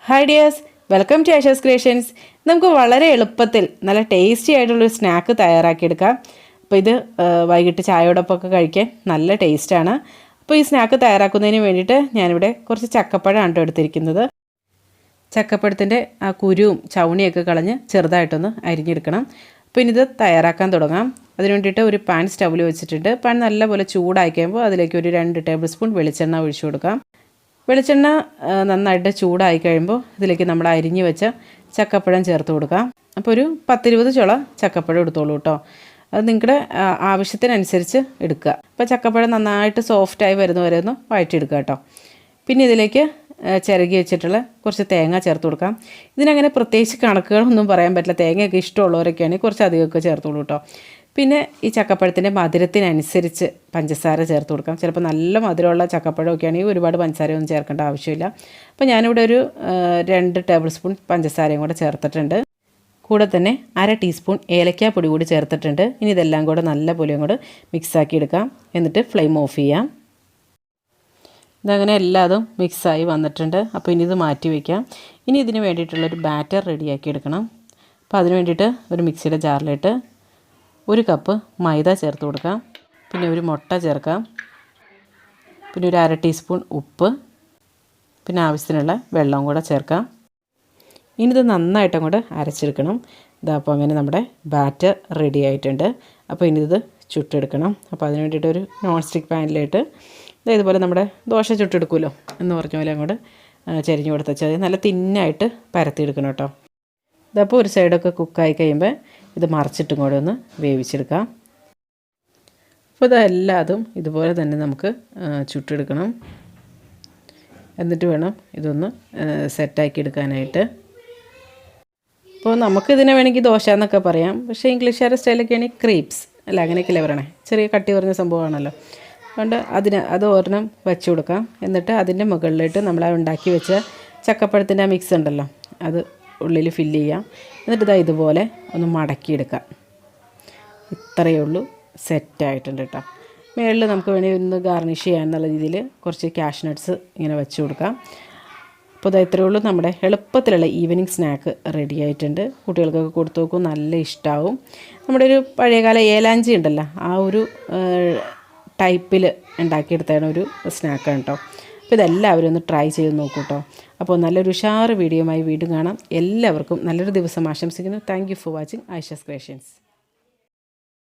Hi dears, welcome to Asha's creations. നമുക്ക് വളരെ എളുപ്പത്തിൽ നല്ല ടേസ്റ്റി ആയിട്ടുള്ളൊരു സ്നാക്ക് തയ്യാറാക്കിയെടുക്കാം. അപ്പോൾ ഇത് വൈകിട്ട് ചായയോടൊപ്പമൊക്കെ കഴിക്കാൻ നല്ല ടേസ്റ്റാണ്. അപ്പോൾ ഈ സ്നാക്ക് തയ്യാറാക്കുന്നതിന് വേണ്ടിയിട്ട് ഞാനിവിടെ കുറച്ച് ചക്കപ്പഴമാണ് എടുത്തിരിക്കുന്നത്. ചക്കപ്പഴത്തിൻ്റെ ആ കുരുവും ചവണിയൊക്കെ കളഞ്ഞ് ചെറുതായിട്ടൊന്ന് അരിഞ്ഞെടുക്കണം. അപ്പോൾ ഇനി ഇത് തയ്യാറാക്കാൻ തുടങ്ങാം. അതിന് വേണ്ടിയിട്ട് ഒരു പാൻ സ്റ്റൗവിൽ വെച്ചിട്ടുണ്ട്. പാൻ നല്ലപോലെ ചൂടായി കഴിയുമ്പോൾ അതിലേക്ക് ഒരു 2 ടേബിൾ സ്പൂൺ വെളിച്ചെണ്ണ ഒഴിച്ചു കൊടുക്കാം. വെളിച്ചെണ്ണ നന്നായിട്ട് ചൂടായി കഴിയുമ്പോൾ ഇതിലേക്ക് നമ്മൾ അരിഞ്ഞ് വെച്ച ചക്കപ്പഴം ചേർത്ത് കൊടുക്കാം. അപ്പോൾ ഒരു 10-20 ചുള ചക്കപ്പഴം എടുത്തോളൂ കേട്ടോ. അത് നിങ്ങളുടെ ആവശ്യത്തിനനുസരിച്ച് എടുക്കുക. അപ്പോൾ ചക്കപ്പഴം നന്നായിട്ട് സോഫ്റ്റായി വരുന്ന വരെ ഒന്ന് വഴറ്റിയെടുക്കുക കേട്ടോ. പിന്നെ ഇതിലേക്ക് ചിരകി വെച്ചിട്ടുള്ള കുറച്ച് തേങ്ങ ചേർത്ത് കൊടുക്കാം. ഇതിനങ്ങനെ പ്രത്യേകിച്ച് കണക്കുകളൊന്നും പറയാൻ പറ്റില്ല. തേങ്ങയൊക്കെ ഇഷ്ടമുള്ളവരൊക്കെയാണെങ്കിൽ കുറച്ച് അധികമൊക്കെ ചേർത്തോളൂ കേട്ടോ. പിന്നെ ഈ ചക്കപ്പഴത്തിൻ്റെ മധുരത്തിനനുസരിച്ച് പഞ്ചസാര ചേർത്ത് കൊടുക്കാം. ചിലപ്പോൾ നല്ല മധുരമുള്ള ചക്കപ്പഴമൊക്കെ ആണെങ്കിൽ ഒരുപാട് പഞ്ചസാരയൊന്നും ചേർക്കേണ്ട ആവശ്യമില്ല. അപ്പോൾ ഞാനിവിടെ ഒരു 2 ടേബിൾ സ്പൂൺ പഞ്ചസാരയും കൂടെ ചേർത്തിട്ടുണ്ട്. കൂടെ തന്നെ 1/2 ടീസ്പൂൺ ഏലക്കാപ്പൊടി കൂടി ചേർത്തിട്ടുണ്ട്. ഇനി ഇതെല്ലാം കൂടെ നല്ലപോലെ അങ്ങോട്ട് മിക്സാക്കി എടുക്കാം. എന്നിട്ട് ഫ്ലെയിം ഓഫ് ചെയ്യാം. ഇതങ്ങനെ എല്ലാതും മിക്സായി വന്നിട്ടുണ്ട്. അപ്പോൾ ഇനി ഇത് മാറ്റി വയ്ക്കാം. ഇനി ഇതിന് വേണ്ടിയിട്ടുള്ളൊരു ബാറ്റർ റെഡിയാക്കി എടുക്കണം. അപ്പോൾ അതിന് വേണ്ടിയിട്ട് ഒരു മിക്സിയുടെ ജാറിലിട്ട് 1 കപ്പ് മൈദ ചേർത്ത് കൊടുക്കാം. പിന്നെ ഒരു മുട്ട ചേർക്കാം. പിന്നെ ഒരു 1/2 ടീസ്പൂൺ ഉപ്പ്, പിന്നെ ആവശ്യത്തിനുള്ള വെള്ളം കൂടെ ചേർക്കാം. ഇനി ഇത് നന്നായിട്ട് അങ്ങോട്ട് അരച്ചെടുക്കണം. അപ്പോൾ അങ്ങനെ നമ്മുടെ ബാറ്റർ റെഡി ആയിട്ടുണ്ട്. അപ്പോൾ ഇനി ഇത് ചുട്ടെടുക്കണം. അപ്പോൾ അതിന് വേണ്ടിയിട്ട് ഒരു നോൺ സ്റ്റിക്ക് പാനിലിട്ട് ഇതുപോലെ നമ്മുടെ ദോശ ചുട്ടെടുക്കുമല്ലോ എന്ന് പറഞ്ഞ പോലെ അങ്ങോട്ട് ചരിഞ്ഞ് കൊടുത്താൽ നല്ല തിന്നായിട്ട് പരത്തിയെടുക്കണം കേട്ടോ. ഇതപ്പോൾ ഒരു സൈഡൊക്കെ കുക്കായി കഴിയുമ്പോൾ ഇത് മറിച്ചിട്ടും കൂടെ ഒന്ന് വേവിച്ചെടുക്കാം. അപ്പോൾ ഇതെല്ലാതും ഇതുപോലെ തന്നെ നമുക്ക് ചുട്ടെടുക്കണം. എന്നിട്ട് വേണം ഇതൊന്ന് സെറ്റാക്കി എടുക്കാനായിട്ട്. അപ്പോൾ നമുക്കിതിനെ വേണമെങ്കിൽ ദോശ എന്നൊക്കെ പറയാം. പക്ഷേ ഇംഗ്ലീഷുകാരുടെ സ്റ്റൈലൊക്കെയാണ് ക്രീപ്സ് അല്ല, അങ്ങനെയൊക്കെയല്ലേ പറയണേ. ചെറിയ കട്ടി കുറഞ്ഞ സംഭവമാണല്ലോ. അതുകൊണ്ട് അത് ഒരെണ്ണം വെച്ച് കൊടുക്കാം. എന്നിട്ട് അതിൻ്റെ മുകളിലിട്ട് നമ്മൾ ഉണ്ടാക്കി വെച്ച ചക്കപ്പഴത്തിൻ്റെ ആ മിക്സ് ഉണ്ടല്ലോ, അത് ഉള്ളിൽ ഫില്ല് ചെയ്യാം. എന്നിട്ട് ഇതുപോലെ ഒന്ന് മടക്കിയെടുക്കാം. ഇത്രയേ ഉള്ളൂ, സെറ്റായിട്ടുണ്ട് കേട്ടോ. മുകളിൽ നമുക്ക് വേണമെങ്കിൽ ഒന്ന് ഗാർണിഷ് ചെയ്യാമെന്നുള്ള രീതിയിൽ കുറച്ച് കാഷ്യൂ നട്ട്സ് ഇങ്ങനെ വെച്ച് കൊടുക്കാം. അപ്പോൾ ഇത്രയേ ഉള്ളൂ, നമ്മുടെ എളുപ്പത്തിലുള്ള ഈവനിങ് സ്നാക്ക് റെഡി ആയിട്ടുണ്ട്. കുട്ടികൾക്കൊക്കെ കൊടുത്തു നോക്കും, നല്ല ഇഷ്ടമാവും. നമ്മുടെ ഒരു പഴയകാല ഏലാഞ്ചി ഉണ്ടല്ലോ, ആ ഒരു ടൈപ്പിൽ ഉണ്ടാക്കിയെടുത്താണ് ഒരു സ്നാക്കാണ് കേട്ടോ. അപ്പോൾ ഇതെല്ലാവരും ഒന്ന് ട്രൈ ചെയ്ത് നോക്കൂ കേട്ടോ. അപ്പോൾ നല്ലൊരു ഉഷാറ് വീഡിയോയുമായി വീണ്ടും കാണാം. എല്ലാവർക്കും നല്ലൊരു ദിവസം ആശംസിക്കുന്നു. Thank you for watching Ayisha's creations.